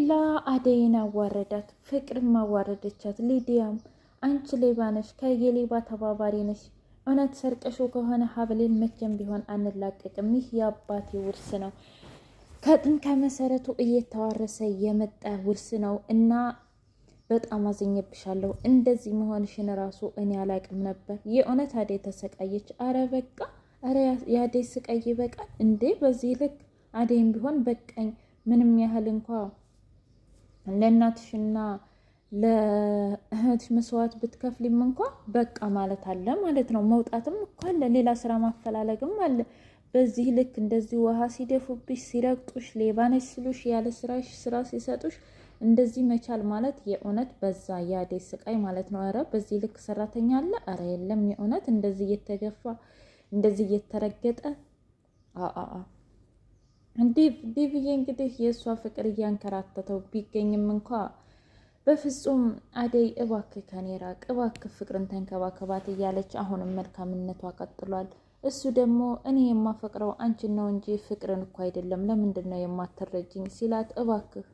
ላ አደይን አዋረዳት፣ ፍቅርም አዋረደቻት። ሊዲያም አንቺ ሌባ ነሽ፣ ከየሌባ ተባባሪ ነሽ። እውነት ሰርቀሽው ከሆነ ሀብሌን መቼም ቢሆን አንላቀቅም። ይህ የአባቴ ውርስ ነው፣ ከጥንት ከመሰረቱ እየተዋረሰ የመጣ ውርስ ነው እና በጣም አዘኘብሻለሁ። እንደዚህ መሆንሽን ራሱ እኔ አላቅም ነበር። የእውነት አደይ ተሰቃየች። አረ በቃ፣ አረ የአደይ ስቃይ ይበቃል እንዴ! በዚህ ልክ አደይም ቢሆን በቃኝ። ምንም ያህል እንኳ ለእናትሽና ለእህትሽ መስዋዕት ብትከፍሊም እንኳ በቃ ማለት አለ ማለት ነው። መውጣትም እኮ አለ፣ ሌላ ስራ ማፈላለግም አለ። በዚህ ልክ እንደዚህ ውሃ ሲደፉብሽ፣ ሲረግጡሽ፣ ሌባ ነሽ ሲሉሽ፣ ያለ ስራሽ ስራ ሲሰጡሽ እንደዚህ መቻል ማለት የእውነት በዛ የአደይ ስቃይ ማለት ነው። ኧረ በዚህ ልክ ሰራተኛ አለ? ኧረ የለም። የእውነት እንደዚህ እየተገፋ እንደዚህ እየተረገጠ ዲቪዬ እንግዲህ የእሷ ፍቅር እያንከራተተው ቢገኝም እንኳ በፍጹም አደይ እባክህ ከኔ ራቅ፣ እባክህ ፍቅርን ተንከባከባት እያለች አሁንም መልካምነቷ ቀጥሏል። እሱ ደግሞ እኔ የማፈቅረው አንቺን ነው እንጂ ፍቅርን እኮ አይደለም፣ ለምንድን ነው የማትረጅኝ ሲላት፣ እባክህ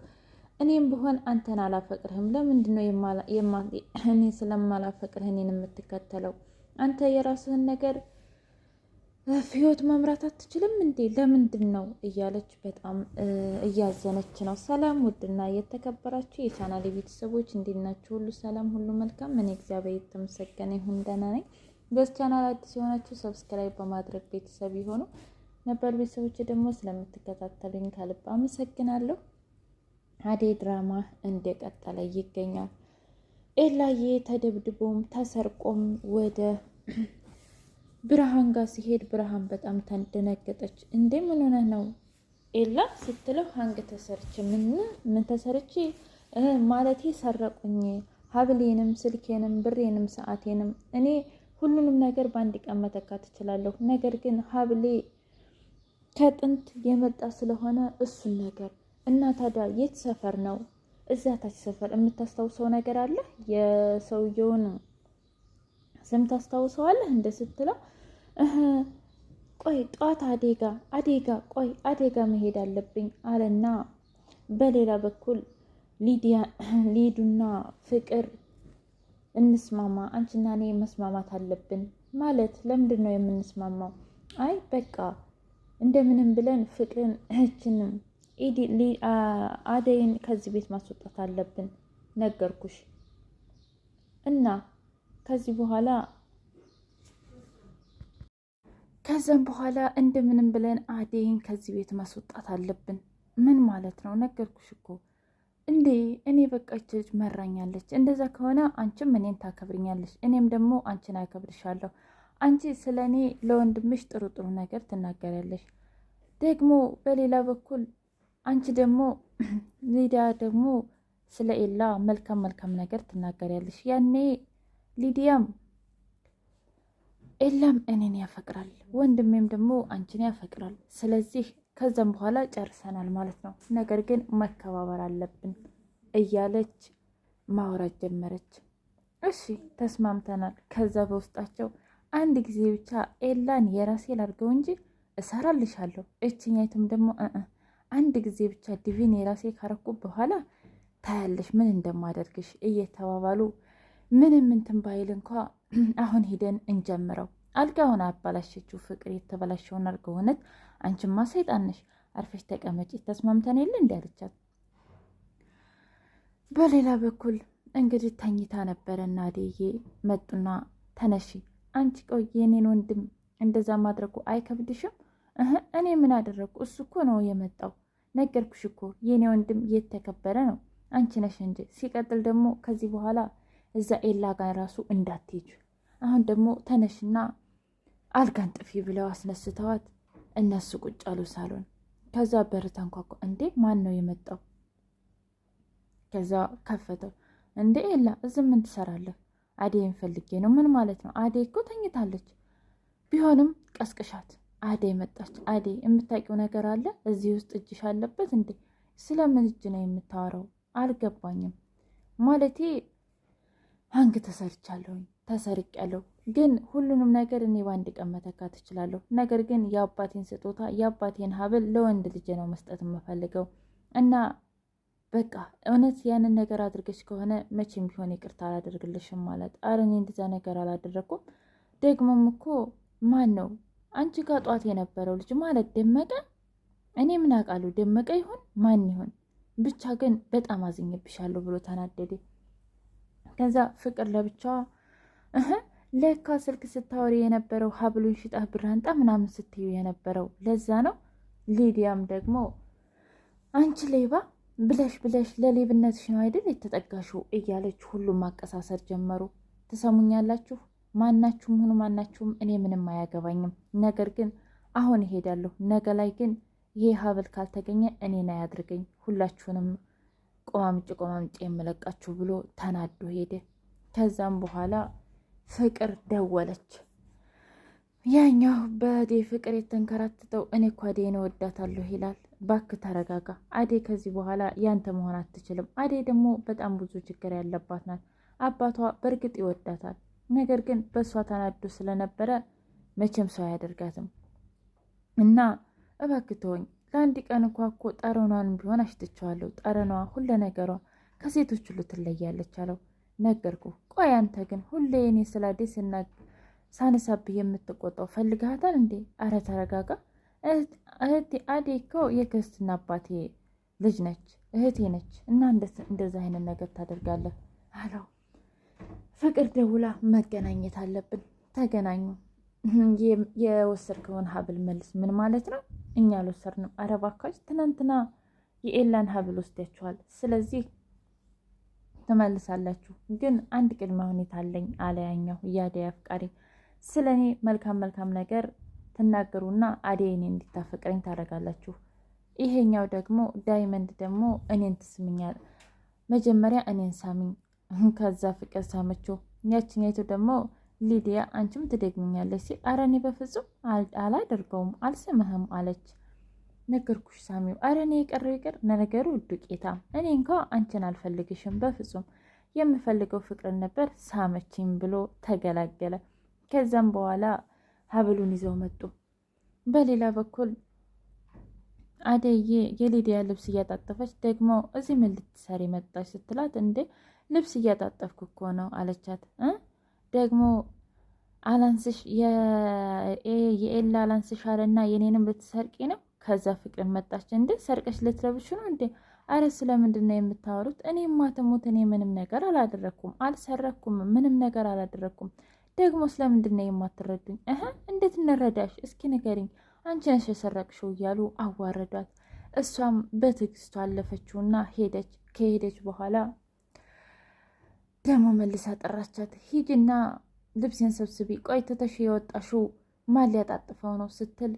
እኔም ብሆን አንተን አላፈቅርህም። ለምንድን ነው እኔ ስለማላፈቅርህ እኔን የምትከተለው? አንተ የራስህን ነገር ህይወት መምራት አትችልም እንዴ? ለምንድን ነው እያለች በጣም እያዘነች ነው። ሰላም ውድና የተከበራችሁ የቻናሌ ቤተሰቦች እንዴት ናችሁ? ሁሉ ሰላም፣ ሁሉ መልካም። እኔ እግዚአብሔር የተመሰገነ ይሁን ደህና ነኝ። በዚህ ቻናል አዲስ የሆናችሁ ሰብስክራይብ በማድረግ ቤተሰብ የሆኑ ነበር ቤተሰቦች ደግሞ ስለምትከታተሉኝ ከልብ አመሰግናለሁ። አደይ ድራማ እንደቀጠለ ይገኛል። ኤላዬ ተደብድቦም ተሰርቆም ወደ ብርሃን ጋር ሲሄድ ብርሃን በጣም ተደነገጠች። እንዴ ምን ሆነህ ነው ኤላ ስትለው፣ ሀንግ ተሰርች። ምን ተሰርቼ ማለቴ ሰረቁኝ፣ ሀብሌንም፣ ስልኬንም፣ ብሬንም፣ ሰዓቴንም። እኔ ሁሉንም ነገር በአንድ ቀን መተካት እችላለሁ። ነገር ግን ሀብሌ ከጥንት የመጣ ስለሆነ እሱን ነገር እና ታዲያ የት ሰፈር ነው? እዛ ታች ሰፈር የምታስታውሰው ነገር አለ? የሰውየውን ስም ታስታውሰዋለህ? እንደ ስትለው ቆይ ጠዋት አዴጋ መሄድ አለብኝ አለና፣ በሌላ በኩል ሊዱና ፍቅር እንስማማ፣ አንቺና እኔ መስማማት አለብን። ማለት ለምንድን ነው የምንስማማው? አይ በቃ እንደምንም ብለን ፍቅርን እህችንም አደይን ከዚህ ቤት ማስወጣት አለብን፣ ነገርኩሽ። እና ከዛም በኋላ እንደምንም ብለን አደይን ከዚህ ቤት ማስወጣት አለብን። ምን ማለት ነው? ነገርኩሽ እኮ እንዴ! እኔ በቃች ልጅ መራኛለች። እንደዛ ከሆነ አንቺም እኔን ታከብርኛለች፣ እኔም ደግሞ አንቺን አከብርሻለሁ። አንቺ ስለ እኔ ለወንድምሽ ጥሩ ጥሩ ነገር ትናገሪያለሽ፣ ደግሞ በሌላ በኩል አንቺ ደግሞ ሊዲያ ደግሞ ስለ ኤላ መልካም መልካም ነገር ትናገሪያለሽ። ያኔ ሊዲያም ኤላም እኔን ያፈቅራል፣ ወንድሜም ደግሞ አንቺን ያፈቅራል። ስለዚህ ከዛም በኋላ ጨርሰናል ማለት ነው። ነገር ግን መከባበር አለብን እያለች ማውራት ጀመረች። እሺ ተስማምተናል። ከዛ በውስጣቸው አንድ ጊዜ ብቻ ኤላን የራሴ ላድርገው እንጂ እሰራልሻለሁ፣ እችኛይቱም ደግሞ አንድ ጊዜ ብቻ ዲቪን የራሴ ካረኩ በኋላ ታያለሽ ምን እንደማደርግሽ እየተባባሉ ምንም እንትን ባይል እንኳ አሁን ሂደን እንጀምረው። አልጋውን አባላሸችው ፍቅር፣ የተበላሸውን አልጋ ሆነት። አንቺማ ሰይጣን ነሽ፣ አርፈሽ ተቀመጪ፣ ተስማምተን የለ እንዲ አለቻት። በሌላ በኩል እንግዲህ ተኝታ ነበረና አደዬ መጡና ተነሺ አንቺ፣ ቆይ የኔን ወንድም እንደዛ ማድረጉ አይከብድሽም? እኔ ምን አደረግኩ? እሱ እኮ ነው የመጣው። ነገርኩሽ እኮ የኔ ወንድም የተከበረ ነው፣ አንቺ ነሽ እንጂ። ሲቀጥል ደግሞ ከዚህ በኋላ እዛ ኤላ ጋር ራሱ እንዳትሄጂ። አሁን ደግሞ ተነሽና አልጋን ጥፊ ብለው አስነስተዋት እነሱ ቁጭ አሉ ሳሎን። ከዛ በር ተንኳኳ። እንዴ ማን ነው የመጣው? ከዛ ከፈተው። እንዴ ኤላ እዚህ ምን ትሰራለህ? አዴይን ፈልጌ ነው። ምን ማለት ነው? አዴይ እኮ ተኝታለች። ቢሆንም ቀስቅሻት። አዴይ መጣች። አዴይ የምታውቂው ነገር አለ? እዚህ ውስጥ እጅሽ አለበት እንዴ? ስለምን እጅ ነው የምታወራው? አልገባኝም። ማለቴ ሀንግ ተሰርቻለሁኝ፣ ተሰርቄያለሁ፣ ግን ሁሉንም ነገር እኔ በአንድ ቀን መተካት እችላለሁ። ነገር ግን የአባቴን ስጦታ የአባቴን ሀብል ለወንድ ልጅ ነው መስጠት የምፈልገው እና በቃ እውነት ያንን ነገር አድርገሽ ከሆነ መቼም ቢሆን ይቅርታ አላደርግልሽም ማለት። አረ እኔ እንደዛ ነገር አላደረኩም። ደግሞም እኮ ማን ነው አንቺ ጋር ጧት የነበረው ልጅ ማለት ደመቀ? እኔ ምን አውቃለሁ ደመቀ ይሁን ማን ይሁን ብቻ ግን በጣም አዝኜብሻለሁ ብሎ ተናደደ። ከዛ ፍቅር ለብቻዋ ለካ ስልክ ስታወሪ የነበረው ሀብሉን ሽጣህ ብር አንጣ ምናምን ስትዩ የነበረው ለዛ ነው። ሊዲያም ደግሞ አንቺ ሌባ ብለሽ ለሌብነትሽ ነው አይደል የተጠጋሽው እያለች ሁሉም ማቀሳሰር ጀመሩ። ትሰሙኛላችሁ? ማናችሁም ሁኑ ማናችሁም እኔ ምንም አያገባኝም። ነገር ግን አሁን እሄዳለሁ። ነገ ላይ ግን ይሄ ሀብል ካልተገኘ እኔን አያድርገኝ፣ ሁላችሁንም ቆማምጭ የምለቃችሁ ብሎ ተናዶ ሄደ። ከዛም በኋላ ፍቅር ደወለች። ያኛው በአዴ ፍቅር የተንከራተተው እኔ እኮ አዴን እወዳታለሁ ይላል። ባክ ተረጋጋ፣ አዴ ከዚህ በኋላ ያንተ መሆን አትችልም። አዴ ደግሞ በጣም ብዙ ችግር ያለባት ናት። አባቷ በእርግጥ ይወዳታል፣ ነገር ግን በእሷ ተናዶ ስለነበረ መቼም ሰው አያደርጋትም እና እባክህ ተወኝ። ለአንድ ቀን እኮ ጠረኗን ቢሆን አሽትቸዋለሁ። ጠረኗ ሁለ ነገሯ ከሴቶች ሁሉ ትለያለች አለው። ነገርኩ። ቆይ አንተ ግን ሁሌ እኔ ስለ አዴ ሳነሳብህ የምትቆጣው ፈልግሃታል እንዴ? አረ ተረጋጋ። እህቴ አዴ እኮ የክርስትና አባቴ ልጅ ነች፣ እህቴ ነች እና እንደዛ አይነት ነገር ታደርጋለህ አለው። ፍቅር ደውላ መገናኘት አለብን። ተገናኙ። የወሰድከውን ሀብል መልስ። ምን ማለት ነው? እኛ አልወሰድንም። ኧረ እባካችሁ ትናንትና የኤላን ሀብል ወስዳችኋል። ስለዚህ ትመልሳላችሁ። ግን አንድ ቅድመ ሁኔታ አለኝ አለ ያኛው የአደይ አፍቃሪ። ስለ እኔ መልካም ነገር ትናገሩና አደይን እንዲታፈቅረኝ ታደርጋላችሁ። ይሄኛው ደግሞ ዳይመንድ ደግሞ እኔን ትስምኛል። መጀመሪያ እኔን ሳሚኝ። ከዛ ፍቅር ሳመችው። ያችኛይቱ ደግሞ ሊዲያ አንቺም ትደግምኛለች ሲል አረ እኔ በፍጹም አላደርገውም አልስምህም አለች። ነገርኩሽ ሳሚው። አረ እኔ የቀረው ይቅር ነገሩ ዱቄታ። እኔ እንኳ አንቺን አልፈልግሽም በፍጹም የምፈልገው ፍቅርን ነበር ሳመችኝ ብሎ ተገላገለ። ከዛም በኋላ ሀብሉን ይዘው መጡ። በሌላ በኩል አደዬ የሊዲያ ልብስ እያጣጠፈች ደግሞ እዚህ ምን ልትሰሪ መጣች ስትላት እንዴ ልብስ እያጣጠፍኩ እኮ ነው አለቻት። ደግሞ አላንስሽ የኤላ አላንስሽ አለና የኔንም ልትሰርቂ ነው። ከዛ ፍቅር መጣች። እንዴ ሰርቀሽ ልትለብሽ ነው እንዴ? አረ ስለምንድን ነው የምታወሩት? እኔ ማተሞት እኔ ምንም ነገር አላደረኩም፣ አልሰረኩም፣ ምንም ነገር አላደረኩም። ደግሞ ስለምንድን ነው የማትረዱኝ? እንዴት እንረዳሽ? እስኪ ንገሪኝ፣ አንቺ ነሽ የሰረቅሽው እያሉ አዋረዷት። እሷም በትዕግስቱ አለፈችውና ሄደች። ከሄደች በኋላ ደግሞ መልሳ ጠራቻት። ሂጂና ልብሴን ሰብስቢ። ቆይ ትተሽ የወጣሽው ማን ሊያጣጥፈው ነው ስትል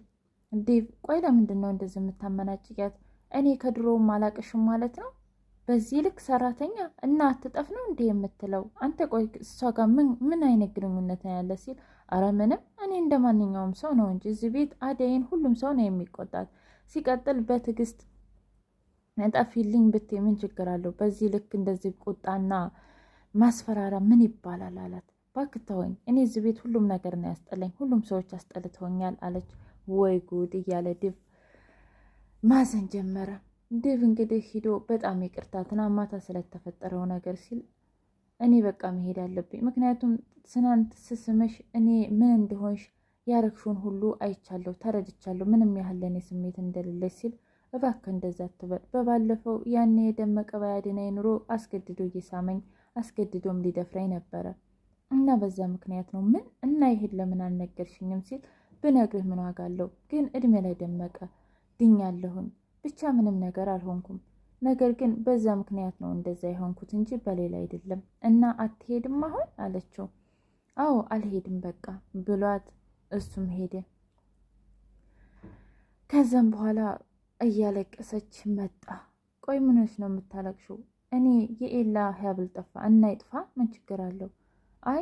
ዴቭ ቆይ ለምንድን ነው እንደዚህ የምታመናጭቂያት? እኔ ከድሮውም አላቅሽም ማለት ነው? በዚህ ልክ ሰራተኛ እና አትጠፍ ነው እንዲህ የምትለው አንተ? ቆይ እሷ ጋር ምን አይነት ግንኙነት ነው ያለ ሲል አረ ምንም፣ እኔ እንደ ማንኛውም ሰው ነው እንጂ እዚህ ቤት አደይን ሁሉም ሰው ነው የሚቆጣት። ሲቀጥል በትዕግስት ጠፊልኝ ብትይ ምን ችግር አለው? በዚህ ልክ እንደዚህ ቁጣና ማስፈራራ ምን ይባላል አላት። እባክህ ተወኝ፣ እኔ እዚህ ቤት ሁሉም ነገር ነው ያስጠላኝ፣ ሁሉም ሰዎች አስጠልተውኛል አለች። ወይ ጉድ እያለ ድብ ማዘን ጀመረ። ድብ እንግዲህ ሂዶ በጣም ይቅርታ ትናንት ማታ ስለተፈጠረው ነገር ሲል እኔ በቃ መሄድ አለብኝ፣ ምክንያቱም ትናንት ስስምሽ እኔ ምን እንደሆንሽ ያረግሽውን ሁሉ አይቻለሁ፣ ተረድቻለሁ፣ ምንም ያህል ለእኔ ስሜት እንደሌለች ሲል እባክህ እንደዛ አትበል፣ በባለፈው ያኔ የደመቀ ባያድናኝ ኑሮ አስገድዶ እየሳመኝ አስገድዶም ሊደፍረኝ ነበረ እና በዛ ምክንያት ነው። ምን እና ይሄን ለምን አልነገርሽኝም ሲል ብነግርህ ምን ዋጋ አለው? ግን እድሜ ላይ ደመቀ ድኛለሁኝ፣ ብቻ ምንም ነገር አልሆንኩም። ነገር ግን በዛ ምክንያት ነው እንደዛ የሆንኩት እንጂ በሌላ አይደለም። እና አትሄድም አሁን አለችው። አዎ አልሄድም በቃ ብሏት እሱም ሄደ። ከዛም በኋላ እያለቀሰች መጣ። ቆይ ምንሽ ነው የምታለቅሽው? እኔ የኤላ ሀብል ጠፋ እና ይጥፋ ምን ችግር አለው? አይ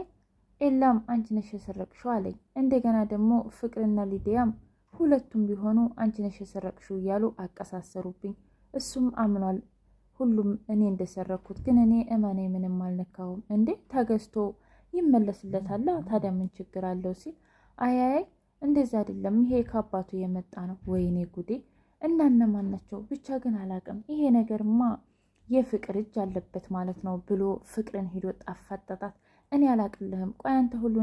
ኤላም አንቺ ነሽ የሰረቅሽው አለኝ። እንደገና ደግሞ ፍቅርና ሊዲያም ሁለቱም ቢሆኑ አንቺ ነሽ የሰረቅሽው እያሉ አቀሳሰሩብኝ። እሱም አምኗል ሁሉም እኔ እንደሰረኩት፣ ግን እኔ እመኔ ምንም አልነካውም። እንዴ ተገዝቶ ይመለስለታል፣ ታዲያ ምን ችግር አለው ሲል አያያይ እንደዛ አይደለም፣ ይሄ ከአባቱ የመጣ ነው። ወይኔ ጉዴ! እና እነማን ናቸው? ብቻ ግን አላቅም። ይሄ ነገርማ የፍቅር እጅ አለበት ማለት ነው ብሎ ፍቅርን ሄዶ ጣፋጠጣት። እኔ አላቅልህም፣ ቆይ አንተ ሁሉ